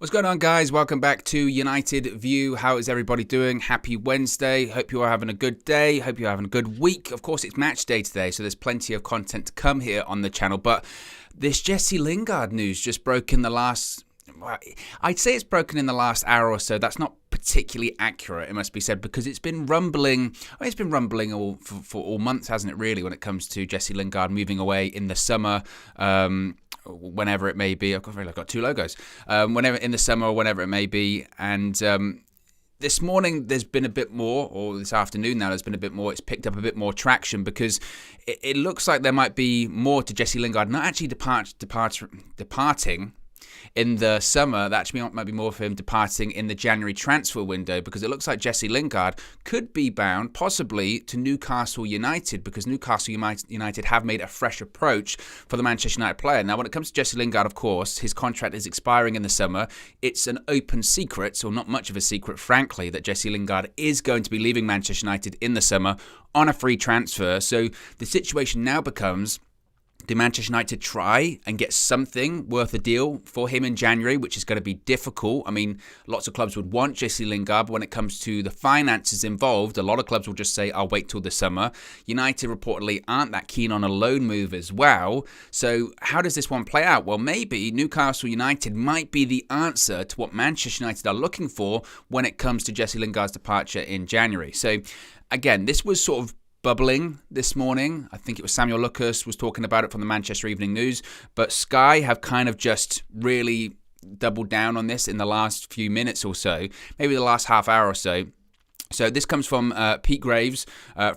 What's going on, guys? Welcome back to United View. How is everybody doing? Happy Wednesday. Hope you are having a good day. Hope you're having a good week. Of course, it's match day today, so there's plenty of content to come here on the channel. But this Jesse Lingard news just broke in the last... I'd say it's broken in the last hour or so. That's not particularly accurate, it must be said, because it's been rumbling. It's been rumbling for all months, hasn't it, really, when it comes to Jesse Lingard moving away in the summer. Whenever it may be. I've got two logos. Whenever in the summer or whenever it may be. And this morning there's been a bit more, or this afternoon now there's been a bit more. It's picked up a bit more traction because it looks like there might be more to Jesse Lingard not actually departing in the summer. That actually might be more for him departing in the January transfer window, because it looks like Jesse Lingard could be bound possibly to Newcastle United, because Newcastle United have made a fresh approach for the Manchester United player. Now, when it comes to Jesse Lingard, of course, his contract is expiring in the summer. It's an open secret, or not much of a secret, frankly, that Jesse Lingard is going to be leaving Manchester United in the summer on a free transfer. So the situation now becomes, do Manchester United try and get something worth a deal for him in January, which is going to be difficult? I mean, lots of clubs would want Jesse Lingard, but when it comes to the finances involved, a lot of clubs will just say, I'll wait till the summer. United reportedly aren't that keen on a loan move as well. So how does this one play out? Well, maybe Newcastle United might be the answer to what Manchester United are looking for when it comes to Jesse Lingard's departure in January. So again, this was sort of bubbling this morning. I think it was Samuel Lucas was talking about it from the Manchester Evening News, but Sky have kind of just really doubled down on this in the last few minutes or so, maybe the last half hour or so. So this comes from Pete Graves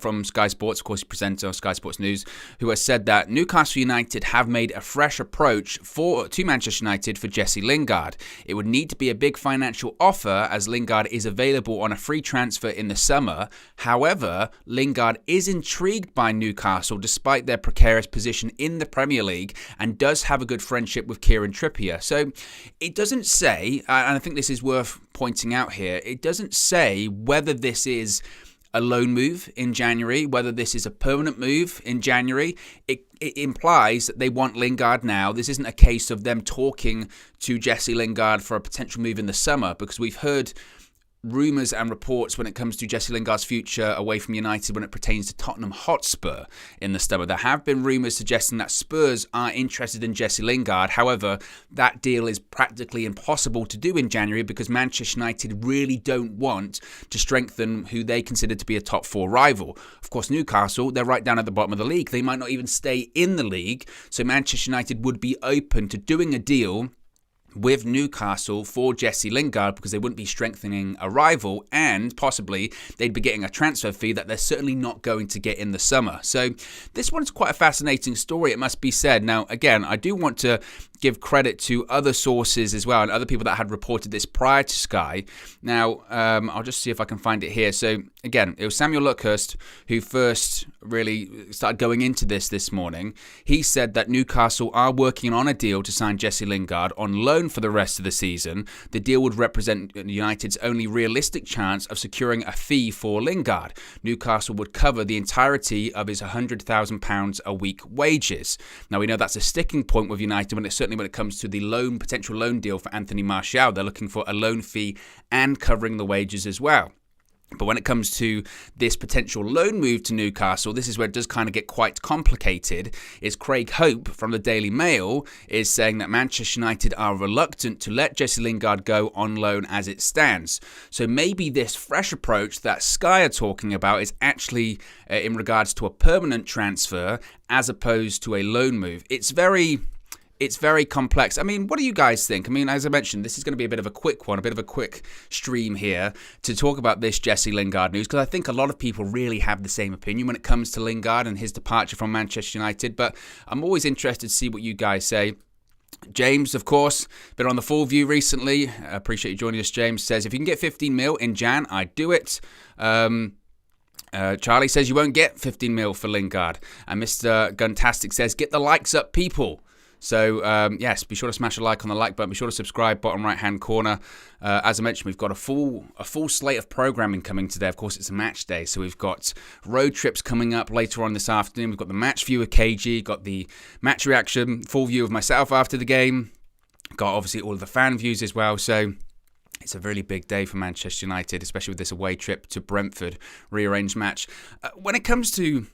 from Sky Sports, of course, presenter of Sky Sports News, who has said that Newcastle United have made a fresh approach to Manchester United for Jesse Lingard. It would need to be a big financial offer, as Lingard is available on a free transfer in the summer. However, Lingard is intrigued by Newcastle despite their precarious position in the Premier League, and does have a good friendship with Kieran Trippier. So it doesn't say, and I think this is worth pointing out here, it doesn't say whether this is a loan move in January, whether this is a permanent move in January. It implies that they want Lingard now. This isn't a case of them talking to Jesse Lingard for a potential move in the summer, because we've heard rumours and reports when it comes to Jesse Lingard's future away from United when it pertains to Tottenham Hotspur in the summer. There have been rumours suggesting that Spurs are interested in Jesse Lingard. However, that deal is practically impossible to do in January, because Manchester United really don't want to strengthen who they consider to be a top four rival. Of course, Newcastle, they're right down at the bottom of the league. They might not even stay in the league. So Manchester United would be open to doing a deal with Newcastle for Jesse Lingard, because they wouldn't be strengthening a rival, and possibly they'd be getting a transfer fee that they're certainly not going to get in the summer. So this one's quite a fascinating story, it must be said. Now, again, I do want to give credit to other sources as well, and other people that had reported this prior to Sky. Now, I'll just see if I can find it here. So again, it was Samuel Lucas who first really started going into this morning. He said that Newcastle are working on a deal to sign Jesse Lingard on loan for the rest of the season. The deal would represent United's only realistic chance of securing a fee for Lingard. Newcastle would cover the entirety of his £100,000 a week wages. Now, we know that's a sticking point with United when it comes to the potential loan deal for Anthony Martial. They're looking for a loan fee and covering the wages as well. But when it comes to this potential loan move to Newcastle, this is where it does kind of get quite complicated. Is Craig Hope from the Daily Mail is saying that Manchester United are reluctant to let Jesse Lingard go on loan as it stands. So maybe this fresh approach that Sky are talking about is actually in regards to a permanent transfer as opposed to a loan move. It's very complex. I mean, what do you guys think? I mean, as I mentioned, this is going to be a bit of a quick one, a bit of a quick stream here to talk about this Jesse Lingard news, because I think a lot of people really have the same opinion when it comes to Lingard and his departure from Manchester United. But I'm always interested to see what you guys say. James, of course, been on the Full View recently. I appreciate you joining us. James says, if you can get 15 mil in Jan, I'd do it. Charlie says you won't get 15 mil for Lingard. And Mr. Guntastic says, get the likes up, people. So, yes, be sure to smash a like on the like button. Be sure to subscribe, bottom right-hand corner. As I mentioned, we've got a full slate of programming coming today. Of course, it's a match day, so we've got road trips coming up later on this afternoon. We've got the match view of KG, got the match reaction, full view of myself after the game. got obviously all of the fan views as well. So it's a really big day for Manchester United, especially with this away trip to Brentford, rearranged match. When it comes to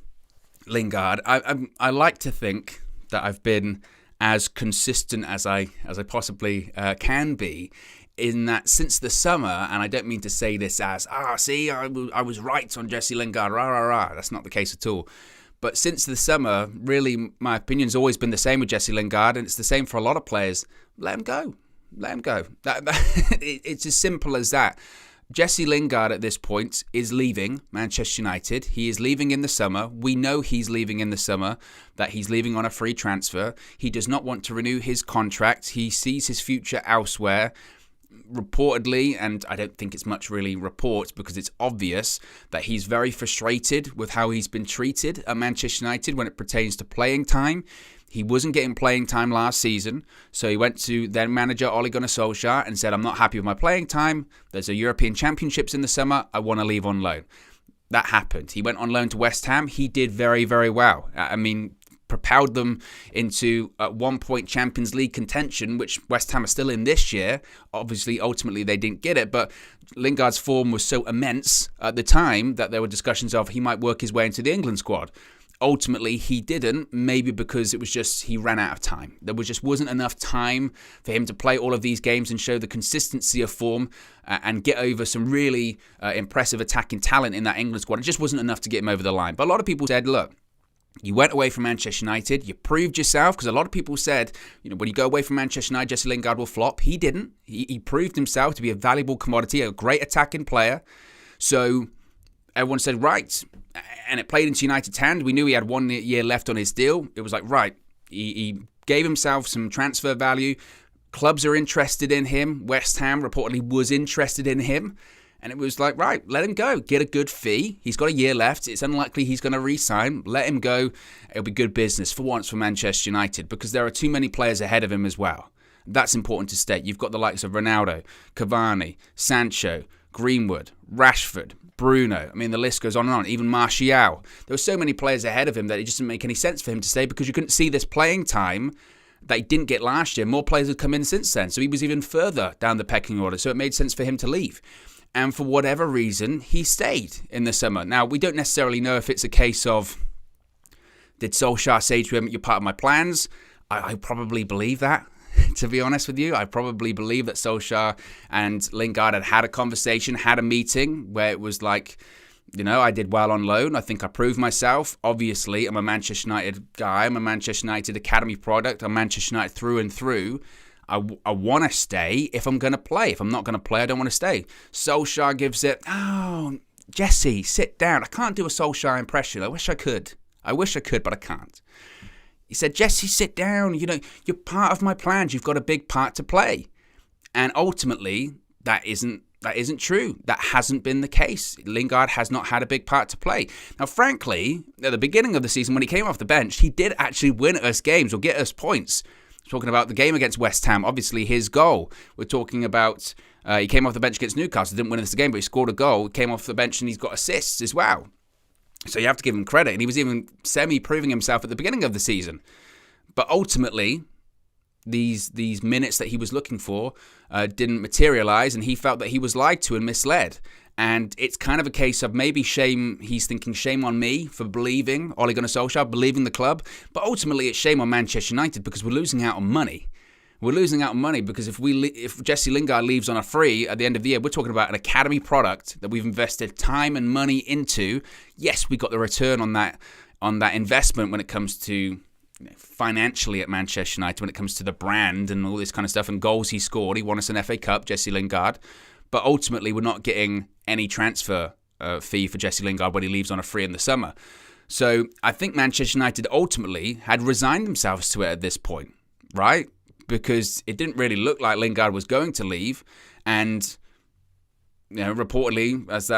Lingard, I like to think that I've been as consistent as I possibly can be, in that since the summer, and I don't mean to say this as, see, I was right on Jesse Lingard, rah, rah, rah. That's not the case at all. But since the summer, really, my opinion's always been the same with Jesse Lingard, and it's the same for a lot of players. Let him go. Let him go. It's as simple as that. Jesse Lingard at this point is leaving Manchester United. He is leaving in the summer. We know he's leaving in the summer, that he's leaving on a free transfer. He does not want to renew his contract. He sees his future elsewhere. Reportedly, and I don't think it's much really reports because it's obvious, that he's very frustrated with how he's been treated at Manchester United when it pertains to playing time. He wasn't getting playing time last season, so he went to then manager Ole Gunnar Solskjaer and said, I'm not happy with my playing time. There's a European Championships in the summer. I want to leave on loan. That happened. He went on loan to West Ham. He did very, very well. I mean, propelled them into at one point Champions League contention, which West Ham are still in this year. Obviously, ultimately, they didn't get it, but Lingard's form was so immense at the time that there were discussions of he might work his way into the England squad. Ultimately, he didn't, maybe because it was just he ran out of time. There wasn't enough time for him to play all of these games and show the consistency of form and get over some really impressive attacking talent in that England squad. It just wasn't enough to get him over the line. But a lot of people said, look, you went away from Manchester United, you proved yourself, because a lot of people said, when you go away from Manchester United, Jesse Lingard will flop. He didn't. He proved himself to be a valuable commodity, a great attacking player. So everyone said, right. And it played into United's hand. We knew he had 1 year left on his deal. It was like, right, he gave himself some transfer value. Clubs are interested in him. West Ham reportedly was interested in him. And it was like, right, let him go. Get a good fee. He's got a year left. It's unlikely he's going to re-sign. Let him go. It'll be good business for once for Manchester United because there are too many players ahead of him as well. That's important to state. You've got the likes of Ronaldo, Cavani, Sancho, Greenwood, Rashford, Bruno. I mean, the list goes on and on. Even Martial. There were so many players ahead of him that it just didn't make any sense for him to stay because you couldn't see this playing time that he didn't get last year. More players had come in since then. So he was even further down the pecking order. So it made sense for him to leave. And for whatever reason, he stayed in the summer. Now, we don't necessarily know if it's a case of, did Solskjaer say to him, you're part of my plans? I probably believe that, to be honest with you. I probably believe that Solskjaer and Lingard had a conversation, had a meeting where it was like, I did well on loan. I think I proved myself. Obviously, I'm a Manchester United guy. I'm a Manchester United academy product. I'm Manchester United through and through. I want to stay if I'm going to play. If I'm not going to play, I don't want to stay. Solskjaer gives it, Jesse, sit down. I can't do a Solskjaer impression. I wish I could, but I can't. He said, Jesse, sit down. You're part of my plans. You've got a big part to play. And ultimately, that isn't true. That hasn't been the case. Lingard has not had a big part to play. Now, frankly, at the beginning of the season, when he came off the bench, he did actually win us games or get us points. Talking about the game against West Ham, obviously his goal. We're talking about he came off the bench against Newcastle, didn't win this game, but he scored a goal, came off the bench and he's got assists as well. So you have to give him credit. And he was even semi-proving himself at the beginning of the season. But ultimately, these minutes that he was looking for didn't materialise and he felt that he was lied to and misled. And it's kind of a case of maybe shame. He's thinking shame on me for believing Ole Gunnar Solskjaer, believing the club. But ultimately, it's shame on Manchester United because we're losing out on money. We're losing out on money because if Jesse Lingard leaves on a free at the end of the year, we're talking about an academy product that we've invested time and money into. Yes, we got the return on that investment when it comes to financially at Manchester United, when it comes to the brand and all this kind of stuff and goals he scored. He won us an FA Cup, Jesse Lingard. But ultimately, we're not getting any transfer fee for Jesse Lingard when he leaves on a free in the summer. So I think Manchester United ultimately had resigned themselves to it at this point, right? Because it didn't really look like Lingard was going to leave. And reportedly, as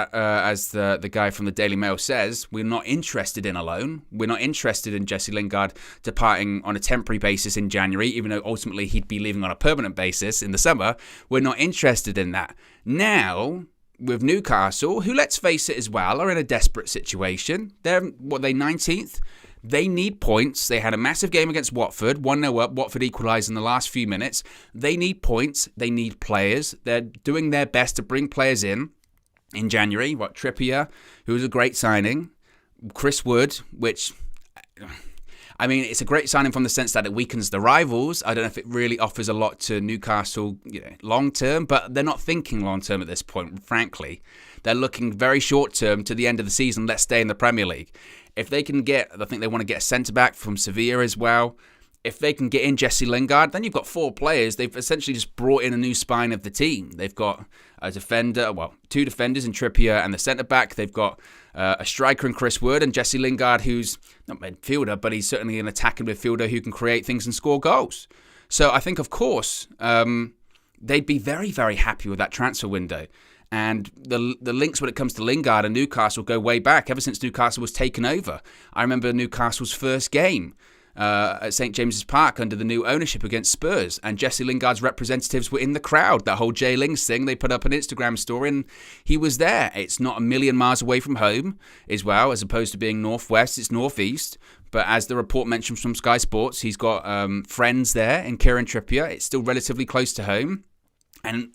the guy from the Daily Mail says, we're not interested in a loan. We're not interested in Jesse Lingard departing on a temporary basis in January, even though ultimately he'd be leaving on a permanent basis in the summer. We're not interested in that. Now, with Newcastle, who, let's face it as well, are in a desperate situation. They're 19th? They need points. They had a massive game against Watford, 1-0 up. Watford equalised in the last few minutes. They need points. They need players. They're doing their best to bring players in January. Trippier, who was a great signing. Chris Wood, which... I mean, it's a great signing from the sense that it weakens the rivals. I don't know if it really offers a lot to Newcastle long term, but they're not thinking long term at this point, frankly. They're looking very short term to the end of the season. Let's stay in the Premier League. If they can I think they want to get a centre-back from Sevilla as well. If they can get in Jesse Lingard, then you've got 4 players. They've essentially just brought in a new spine of the team. They've got a defender, 2 defenders in Trippier and the centre-back. They've got a striker in Chris Wood and Jesse Lingard, who's not a midfielder, but he's certainly an attacking midfielder who can create things and score goals. So I think, of course, they'd be very, very happy with that transfer window. And the links when it comes to Lingard and Newcastle go way back, ever since Newcastle was taken over. I remember Newcastle's first game at St James's Park under the new ownership against Spurs, and Jesse Lingard's representatives were in the crowd. That whole Jay Lings thing, they put up an Instagram story and he was there. It's not a million miles away from home as well, as opposed to being northwest, it's northeast. But as the report mentions from Sky Sports, he's got friends there in Kieran Trippier. It's still relatively close to home. And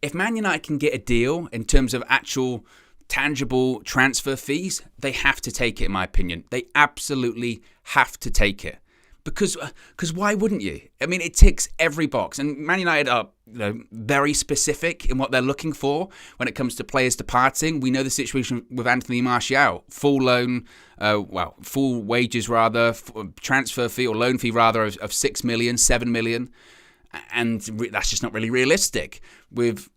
if Man United can get a deal in terms of actual tangible transfer fees, they have to take it, in my opinion. They absolutely have to take it. Because why wouldn't you? I mean, it ticks every box. And Man United are very specific in what they're looking for when it comes to players departing. We know the situation with Anthony Martial. Full loan, full wages rather, transfer fee or loan fee rather of 6 million, 7 million. And that's just not really realistic. With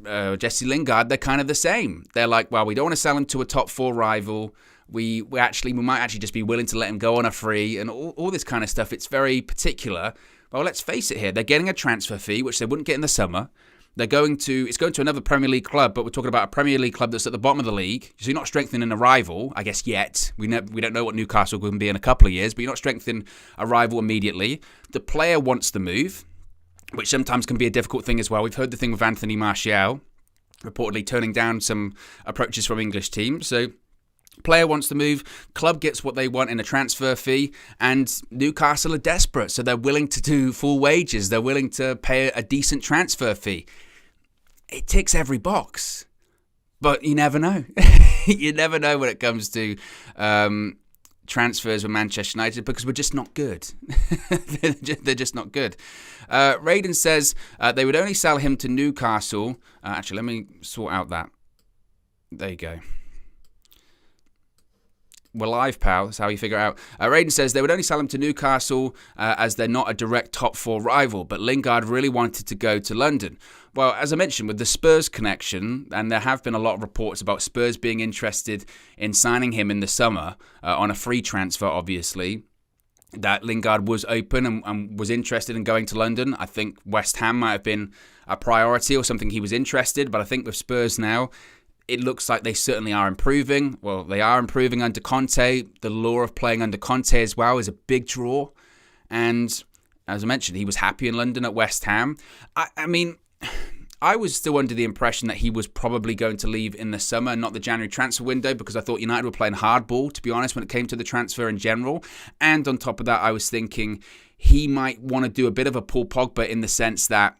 Jesse Lingard, they're kind of the same. They're like, well, we don't want to sell him to a top 4 rival. We might actually just be willing to let him go on a free and all this kind of stuff. It's very particular. Well, let's face it here. They're getting a transfer fee, which they wouldn't get in the summer. It's going to another Premier League club, but we're talking about a Premier League club that's at the bottom of the league. So you're not strengthening a rival, I guess, yet. We don't know what Newcastle will be in a couple of years, but you're not strengthening a rival immediately. The player wants the move, which sometimes can be a difficult thing as well. We've heard the thing with Anthony Martial, reportedly turning down some approaches from English teams. So player wants to move, club gets what they want in a transfer fee, and Newcastle are desperate, so they're willing to do full wages. They're willing to pay a decent transfer fee. It ticks every box, but you never know. You never know when it comes to transfers with Manchester United because we're just not good. They're just not good. Raiden says they would only sell him to Newcastle. Actually, let me sort out that. There you go. We're live, pal. That's how you figure it out. Raiden says they would only sell him to Newcastle as they're not a direct top 4 rival, but Lingard really wanted to go to London. Well, as I mentioned, with the Spurs connection, and there have been a lot of reports about Spurs being interested in signing him in the summer on a free transfer, obviously, that Lingard was open and was interested in going to London. I think West Ham might have been a priority or something he was interested, but I think with Spurs now, it looks like they certainly are improving. Well, they are improving under Conte. The lure of playing under Conte as well is a big draw. And as I mentioned, he was happy in London at West Ham. I mean, I was still under the impression that he was probably going to leave in the summer and not the January transfer window because I thought United were playing hardball, to be honest, when it came to the transfer in general. And on top of that, I was thinking he might want to do a bit of a Paul Pogba in the sense that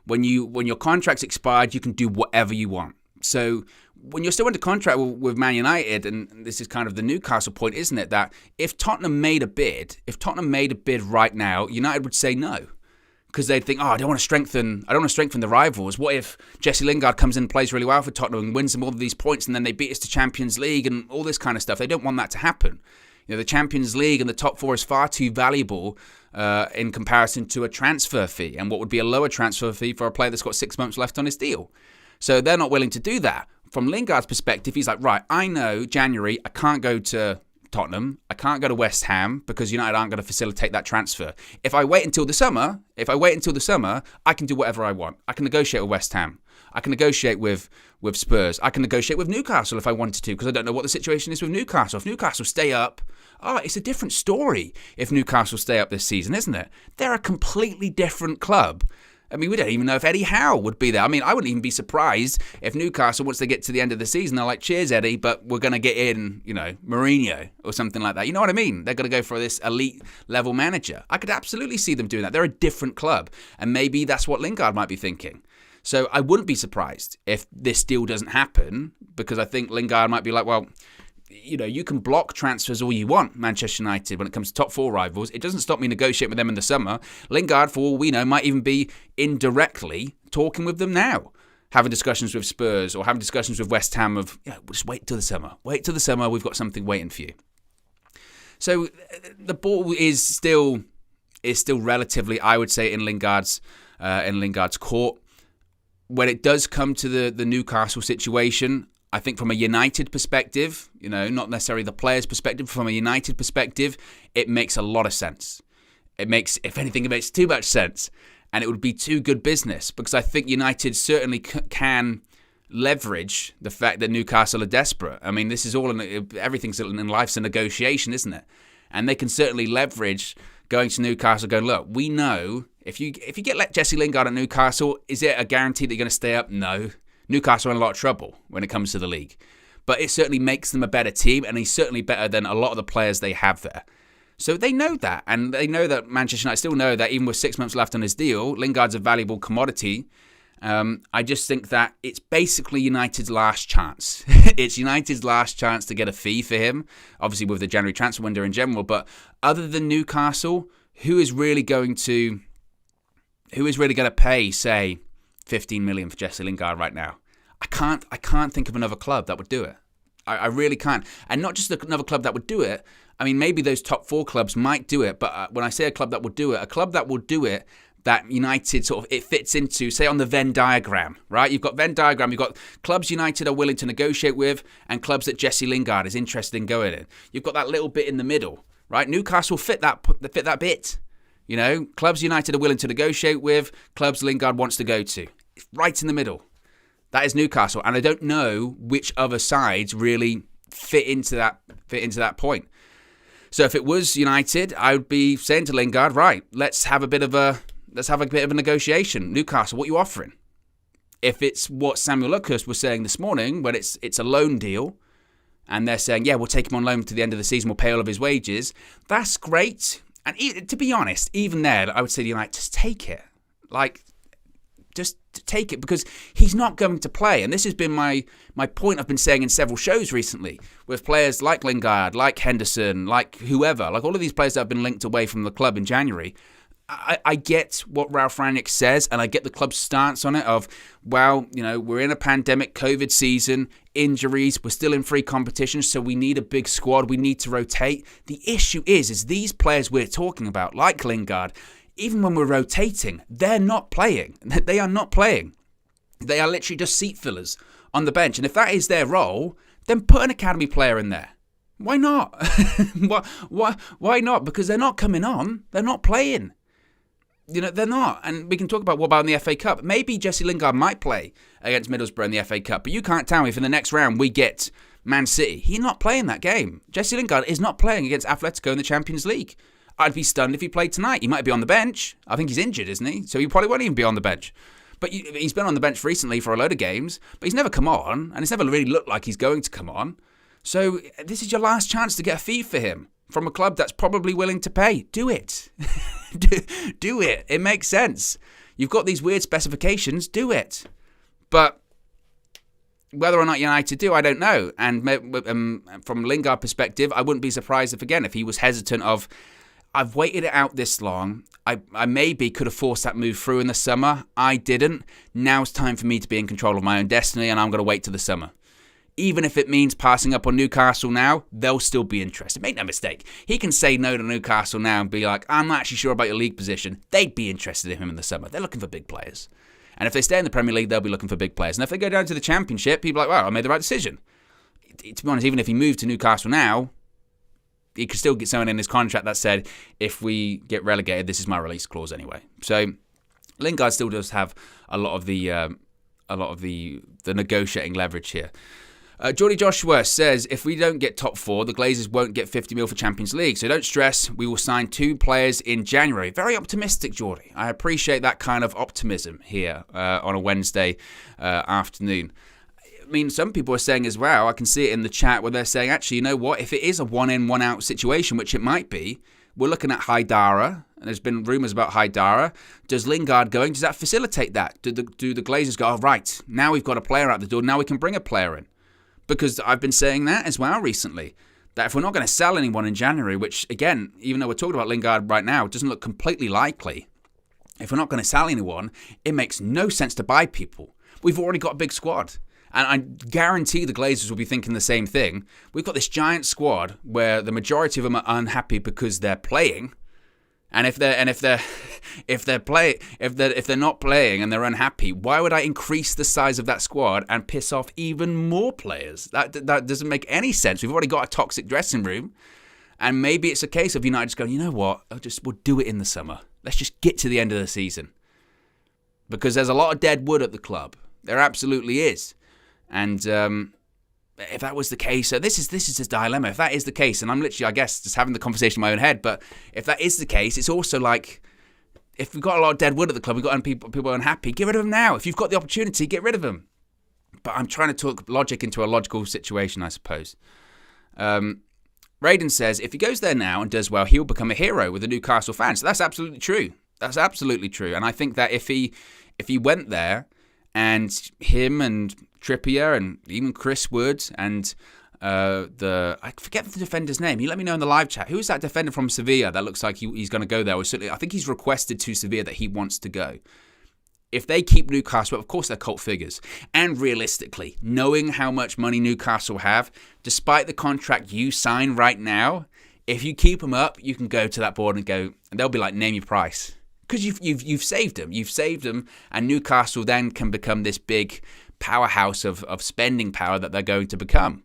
when your contract's expired, you can do whatever you want. So when you're still under contract with Man United, and this is kind of the Newcastle point, isn't it, that if Tottenham made a bid right now, United would say no. Because they'd think, I don't want to strengthen the rivals. What if Jesse Lingard comes in and plays really well for Tottenham and wins them all of these points and then they beat us to Champions League and all this kind of stuff? They don't want that to happen. The Champions League and the top 4 is far too valuable in comparison to a transfer fee and what would be a lower transfer fee for a player that's got 6 months left on his deal. So they're not willing to do that. From Lingard's perspective, he's like, right, I know January I can't go to Tottenham, I can't go to West Ham because United aren't going to facilitate that transfer. If I wait until the summer, I can do whatever I want. I can negotiate with West Ham. I can negotiate with Spurs. I can negotiate with Newcastle if I wanted to because I don't know what the situation is with Newcastle. If Newcastle stay up, it's a different story if Newcastle stay up this season, isn't it? They're a completely different club. I mean, we don't even know if Eddie Howe would be there. I mean, I wouldn't even be surprised if Newcastle, once they get to the end of the season, they're like, cheers, Eddie, but we're going to get in, Mourinho or something like that. You know what I mean? They're going to go for this elite level manager. I could absolutely see them doing that. They're a different club. And maybe that's what Lingard might be thinking. So I wouldn't be surprised if this deal doesn't happen, because I think Lingard might be like, well, you can block transfers all you want, Manchester United, when it comes to top four rivals. It doesn't stop me negotiating with them in the summer. Lingard, for all we know, might even be indirectly talking with them now, having discussions with Spurs or having discussions with West Ham of, just wait till the summer. Wait till the summer. We've got something waiting for you. So the ball is still relatively, I would say, in Lingard's court. When it does come to the Newcastle situation, I think from a United perspective, not necessarily the players' perspective, from a United perspective, it makes a lot of sense. If anything, it makes too much sense. And it would be too good business, because I think United certainly can leverage the fact that Newcastle are desperate. I mean, this is everything's in life's a negotiation, isn't it? And they can certainly leverage going to Newcastle, going, look, we know if you get Jesse Lingard at Newcastle, is it a guarantee that you're going to stay up? No. Newcastle are in a lot of trouble when it comes to the league. But it certainly makes them a better team, and he's certainly better than a lot of the players they have there. So they know that, and they know that Manchester United still know that even with 6 months left on his deal, Lingard's a valuable commodity. I just think that it's basically United's last chance. It's United's last chance to get a fee for him, obviously with the January transfer window in general. But other than Newcastle, who is really going to pay, say, 15 million for Jesse Lingard right now? I can't think of another club that would do it. I really can't. And not just another club that would do it. I mean, maybe those top four clubs might do it. But when I say a club that will do it, that United it fits into, say, on the Venn diagram, right? You've got Venn diagram. You've got clubs United are willing to negotiate with and clubs that Jesse Lingard is interested in going in. You've got that little bit in the middle, right? Newcastle fit that bit. Clubs United are willing to negotiate with, clubs Lingard wants to go to. It's right in the middle. That is Newcastle, and I don't know which other sides really fit into that point. So if it was United, I would be saying to Lingard, right, let's have a bit of a negotiation. Newcastle, what are you offering? If it's what Samuel Luckhurst was saying this morning, when it's a loan deal, and they're saying, yeah, we'll take him on loan to the end of the season, we'll pay all of his wages, that's great. And to be honest, even there, I would say to United, just take it. Just take it, because he's not going to play. And this has been my point I've been saying in several shows recently with players like Lingard, like Henderson, like whoever, like all of these players that have been linked away from the club in January. I get what Ralph Rangnick says, and I get the club's stance on it of, well, we're in a pandemic COVID season, injuries, we're still in free competition, so we need a big squad, we need to rotate. The issue is these players we're talking about, like Lingard, even when we're rotating, they're not playing. They are not playing. They are literally just seat fillers on the bench. And if that is their role, then put an academy player in there. Why not? Why not? Because they're not coming on. They're not playing. They're not. And we can talk about what about in the FA Cup. Maybe Jesse Lingard might play against Middlesbrough in the FA Cup. But you can't tell me if in the next round we get Man City. He's not playing that game. Jesse Lingard is not playing against Atletico in the Champions League. I'd be stunned if he played tonight. He might be on the bench. I think he's injured, isn't he? So he probably won't even be on the bench. But he's been on the bench recently for a load of games, but he's never come on, and it's never really looked like he's going to come on. So this is your last chance to get a fee for him from a club that's probably willing to pay. Do it. Do it. It makes sense. You've got these weird specifications. Do it. But whether or not United do, I don't know. And from Lingard perspective, I wouldn't be surprised if he was hesitant of, I've waited it out this long. I maybe could have forced that move through in the summer. I didn't. Now it's time for me to be in control of my own destiny, and I'm going to wait till the summer. Even if it means passing up on Newcastle now, they'll still be interested. Make no mistake. He can say no to Newcastle now and be like, I'm not actually sure about your league position. They'd be interested in him in the summer. They're looking for big players. And if they stay in the Premier League, they'll be looking for big players. And if they go down to the Championship, people are like, well, I made the right decision. To be honest, even if he moved to Newcastle now, he could still get someone in his contract that said, if we get relegated, this is my release clause anyway. So Lingard still does have a lot of the negotiating leverage here. Geordie Joshua says, if we don't get top 4, the Glazers won't get 50 mil for Champions League. So don't stress, we will sign 2 players in January. Very optimistic, Geordie. I appreciate that kind of optimism here on a Wednesday afternoon. I mean, some people are saying as well, I can see it in the chat where they're saying, actually, you know what? If it is a one-in, one-out situation, which it might be, we're looking at Haidara, and there's been rumours about Haidara. Does Lingard going, does that facilitate that? Do the Glazers go, oh, right, now we've got a player out the door, now we can bring a player in? Because I've been saying that as well recently, that if we're not going to sell anyone in January, which, again, even though we're talking about Lingard right now, it doesn't look completely likely. If we're not going to sell anyone, it makes no sense to buy people. We've already got a big squad. And I guarantee the Glazers will be thinking the same thing. We've got this giant squad where the majority of them are unhappy because they're playing. And if they're not playing and they're unhappy, why would I increase the size of that squad and piss off even more players? That doesn't make any sense. We've already got a toxic dressing room, and maybe it's a case of United just going, you know what? We'll do it in the summer. Let's just get to the end of the season, because there's a lot of dead wood at the club. There absolutely is, and if that was the case, so this is a dilemma. If that is the case, and I'm literally, I guess, just having the conversation in my own head, but if that is the case, it's also like, if we've got a lot of dead wood at the club, we've got people unhappy, get rid of them now. If you've got the opportunity, get rid of them. But I'm trying to talk logic into a logical situation, I suppose. Raiden says, if he goes there now and does well, he'll become a hero with the Newcastle fans. So that's absolutely true. That's absolutely true. And I think that if he went there, and him and Trippier and even Chris Wood and I forget the defender's name. You let me know in the live chat. Who is that defender from Sevilla that looks like he's going to go there? Or certainly, I think he's requested to Sevilla that he wants to go. If they keep Newcastle, of course they're cult figures. And realistically, knowing how much money Newcastle have, despite the contract you sign right now, if you keep them up, you can go to that board and go, and they'll be like, name your price. Because you've saved them. You've saved them, and Newcastle then can become this big powerhouse of spending power that they're going to become.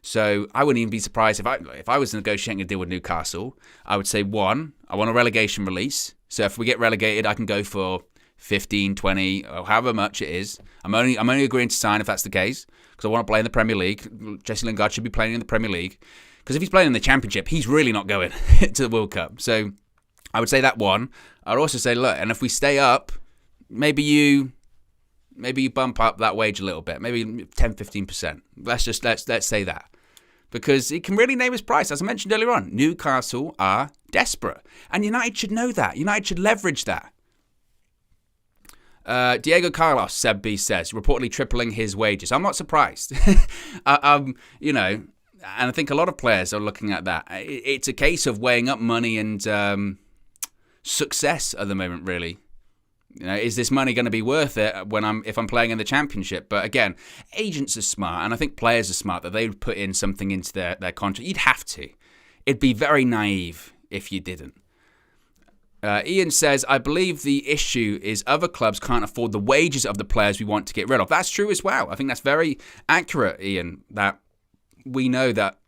So I wouldn't even be surprised if I was negotiating a deal with Newcastle. I would say, 1, I want a relegation release. So if we get relegated, I can go for 15, 20, or however much it is. I'm only agreeing to sign if that's the case, because I want to play in the Premier League. Jesse Lingard should be playing in the Premier League, because if he's playing in the Championship, he's really not going to the World Cup. So I would say that 1. I'd also say, look, and if we stay up, maybe you bump up that wage a little bit, maybe 10-15%. Let's say that, because he can really name his price. As I mentioned earlier on, Newcastle are desperate, and United should know that. United should leverage that. Diego Carlos, Seb B says, reportedly tripling his wages. I'm not surprised. And I think a lot of players are looking at that. It's a case of weighing up money and success at the moment, really. Is this money going to be worth it if I'm playing in the Championship? But again, agents are smart, and I think players are smart, that they would put in something into their contract. You'd have to. It'd be very naive if you didn't. Ian says, I believe the issue is other clubs can't afford the wages of the players we want to get rid of. That's true as well. I think that's very accurate, Ian, that we know that,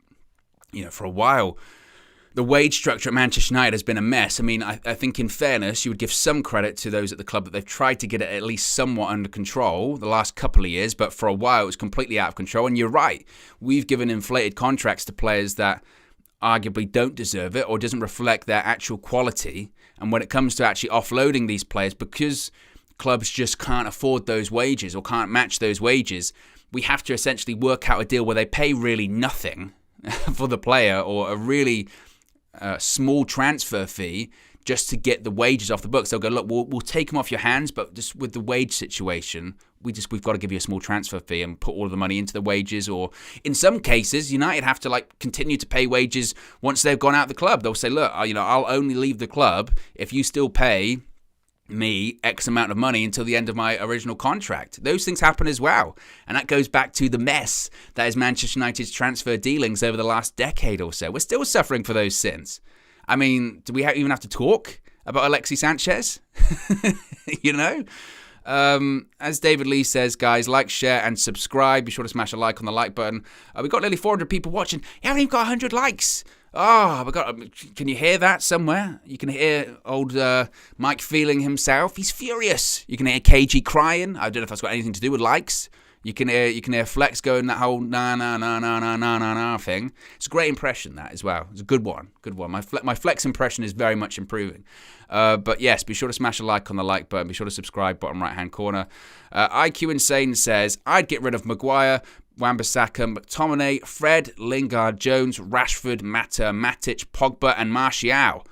for a while, the wage structure at Manchester United has been a mess. I mean, I think in fairness, you would give some credit to those at the club that they've tried to get it at least somewhat under control the last couple of years, but for a while it was completely out of control. And you're right, we've given inflated contracts to players that arguably don't deserve it or doesn't reflect their actual quality. And when it comes to actually offloading these players, because clubs just can't afford those wages or can't match those wages, we have to essentially work out a deal where they pay really nothing for the player, or a really small transfer fee just to get the wages off the books. They'll go, look, we'll take them off your hands, but just with the wage situation, we've got to give you a small transfer fee and put all the money into the wages. Or in some cases, United have to continue to pay wages once they've gone out of the club. They'll say, look, I'll only leave the club if you still pay me X amount of money until the end of my original contract. Those things happen as well. And that goes back to the mess that is Manchester United's transfer dealings over the last decade or so. We're still suffering for those sins. I mean, do we even have to talk about Alexis Sanchez? As David Lee says, guys, like, share, and subscribe. Be sure to smash a like on the like button. We've got nearly 400 people watching. You haven't even got 100 likes. Can you hear that somewhere? You can hear old Mike feeling himself. He's furious. You can hear KG crying. I don't know if that's got anything to do with likes. You can hear Flex going that whole na na na na na na na na thing. It's a great impression, that as well. It's a good one. My Flex impression is very much improving. But yes, be sure to smash a like on the like button. Be sure to subscribe, bottom right hand corner. IQ Insane says, I'd get rid of Maguire, Wan-Bissaka, McTominay, Fred, Lingard, Jones, Rashford, Mata, Matic, Pogba, and Martial.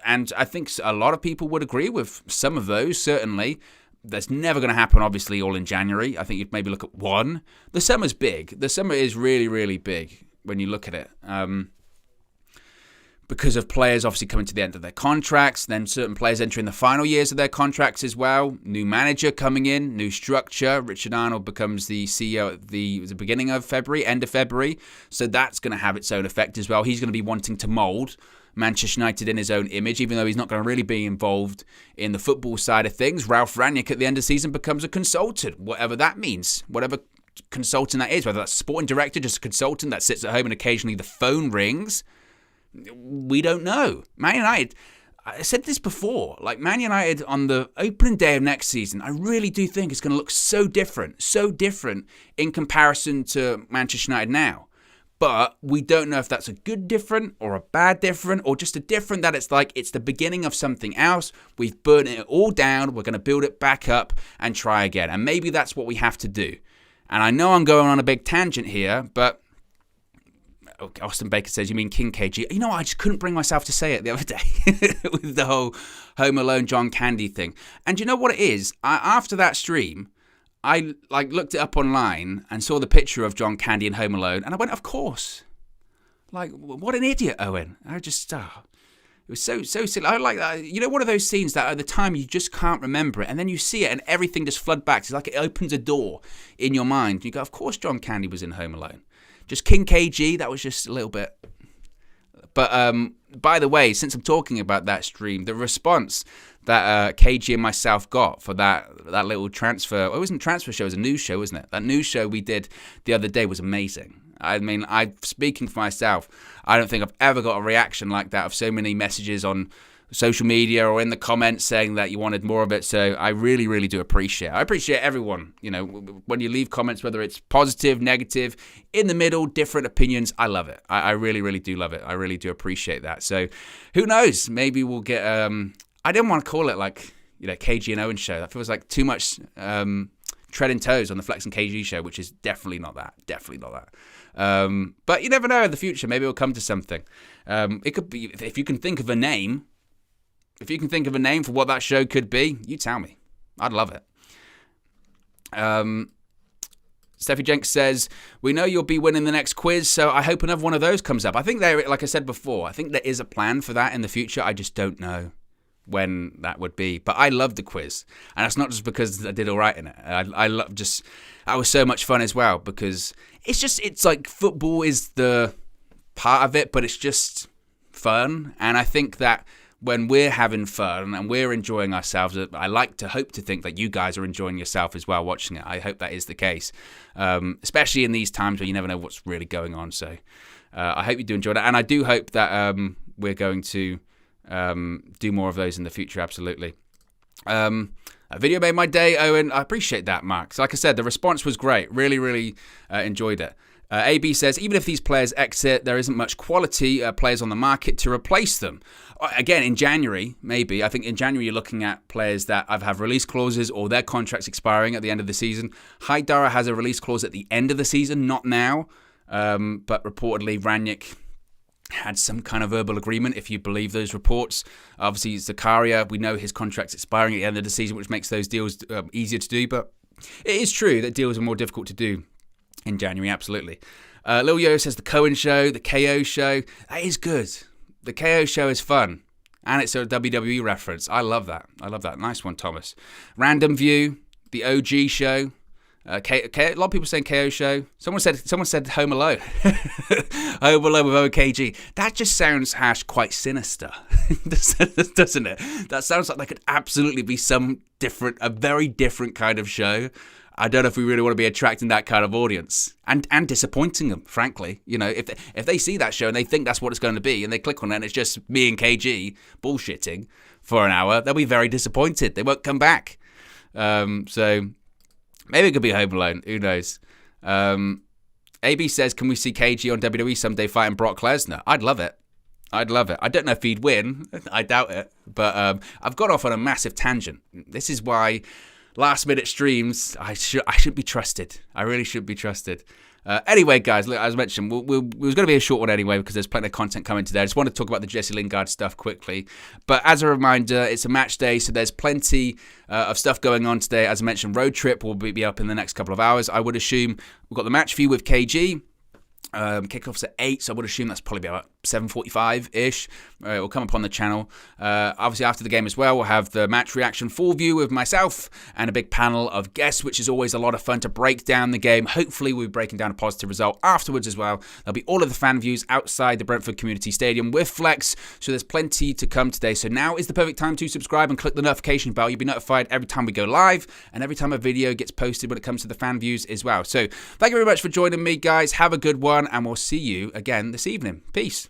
And I think a lot of people would agree with some of those, certainly. That's never going to happen, obviously, all in January. I think you'd maybe look at one. The summer's big. The summer is really, really big when you look at it. Because of players obviously coming to the end of their contracts, then certain players entering the final years of their contracts as well. New manager coming in, new structure. Richard Arnold becomes the CEO at the beginning of February, end of February. So that's going to have its own effect as well. He's going to be wanting to mould Manchester United in his own image, even though he's not going to really be involved in the football side of things. Ralph Rangnick at the end of the season becomes a consultant, whatever that means, whatever consultant that is, whether that's sporting director, just a consultant that sits at home and occasionally the phone rings. We don't know. Man United, I said this before, like Man United on the opening day of next season, I really do think it's going to look so different in comparison to Manchester United now. But we don't know if that's a good different or a bad different or just a different that it's like it's the beginning of something else. We've burnt it all down. We're going to build it back up and try again. And maybe that's what we have to do. And I know I'm going on a big tangent here, but Austin Baker says, you mean King KG? You know what? I just couldn't bring myself to say it the other day with the whole Home Alone John Candy thing. And you know what it is? After that stream, I looked it up online and saw the picture of John Candy in Home Alone, and I went, of course. Like, what an idiot, Owen. I just, it was so silly. I like that. You know, one of those scenes that at the time you just can't remember it, and then you see it and everything just flood back. It's like it opens a door in your mind. You go, of course John Candy was in Home Alone. Just King KG, that was just a little bit. But by the way, since I'm talking about that stream, the response that KG and myself got for that little transfer, it wasn't a transfer show, it was a news show, wasn't it? That news show we did the other day was amazing. I mean, speaking for myself, I don't think I've ever got a reaction like that of so many messages on social media or in the comments saying that you wanted more of it. So I really, really do appreciate it. I appreciate everyone, you know, when you leave comments, whether it's positive, negative, in the middle, different opinions. I love it. I really, really do love it. I really do appreciate that. So who knows? Maybe we'll get, I didn't want to call it like, you know, KG and Owen show. That feels like too much treading toes on the Flex and KG show, which is definitely not that. Definitely not that. But you never know in the future. Maybe it'll come to something. It could be, if you can think of a name, for what that show could be, you tell me. I'd love it. Steffi Jenks says, we know you'll be winning the next quiz, so I hope another one of those comes up. I think like I said before, I think there is a plan for that in the future. I just don't know when that would be. But I love the quiz. And that's not just because I did all right in it. I was so much fun as well, because it's like football is the part of it, but it's just fun. And I think that when we're having fun and we're enjoying ourselves, I like to hope to think that you guys are enjoying yourself as well watching it. I hope that is the case, especially in these times where you never know what's really going on. So I hope you do enjoy that. And I do hope that we're going to do more of those in the future, absolutely. A video made my day, Owen. I appreciate that, Mark. So like I said, the response was great. Really, really enjoyed it. AB says, even if these players exit, there isn't much quality players on the market to replace them. Again, in January, maybe. I think in January, you're looking at players that either have release clauses or their contracts expiring at the end of the season. Haidara has a release clause at the end of the season, not now. But reportedly, Rangnick had some kind of verbal agreement, if you believe those reports. Obviously, Zakaria, we know his contract's expiring at the end of the season, which makes those deals easier to do. But it is true that deals are more difficult to do in January, absolutely. Lil Yo says the Cohen show, the KO show. That is good. The KO show is fun. And it's a WWE reference. I love that. Nice one, Thomas. Random View, the OG show. A lot of people saying KO show. Someone said Home Alone. Home Alone with OKG. That just sounds quite sinister, doesn't it? That sounds like there could absolutely be a very different kind of show. I don't know if we really want to be attracting that kind of audience and disappointing them, frankly. You know, if they see that show and they think that's what it's going to be and they click on it and it's just me and KG bullshitting for an hour, they'll be very disappointed. They won't come back. So Maybe it could be Home Alone. Who knows? AB says, can we see KG on WWE someday fighting Brock Lesnar? I'd love it. I'd love it. I don't know if he'd win. I doubt it. But I've got off on a massive tangent. This is why last-minute streams, I shouldn't be trusted. I really shouldn't be trusted. Anyway, guys, look, as mentioned, it was going to be a short one anyway because there's plenty of content coming today. I just want to talk about the Jesse Lingard stuff quickly. But as a reminder, it's a match day, so there's plenty of stuff going on today. As I mentioned, Road Trip will be up in the next couple of hours. I would assume we've got the match view with KG. Kickoff's at 8, so I would assume that's probably about 7:45-ish. It will come up on the channel. Obviously, after the game as well, we'll have the match reaction full view with myself and a big panel of guests, which is always a lot of fun to break down the game. Hopefully, we'll be breaking down a positive result afterwards as well. There'll be all of the fan views outside the Brentford Community Stadium with Flex, so there's plenty to come today. So now is the perfect time to subscribe and click the notification bell. You'll be notified every time we go live and every time a video gets posted when it comes to the fan views as well. So thank you very much for joining me, guys. Have a good one, and we'll see you again this evening. Peace.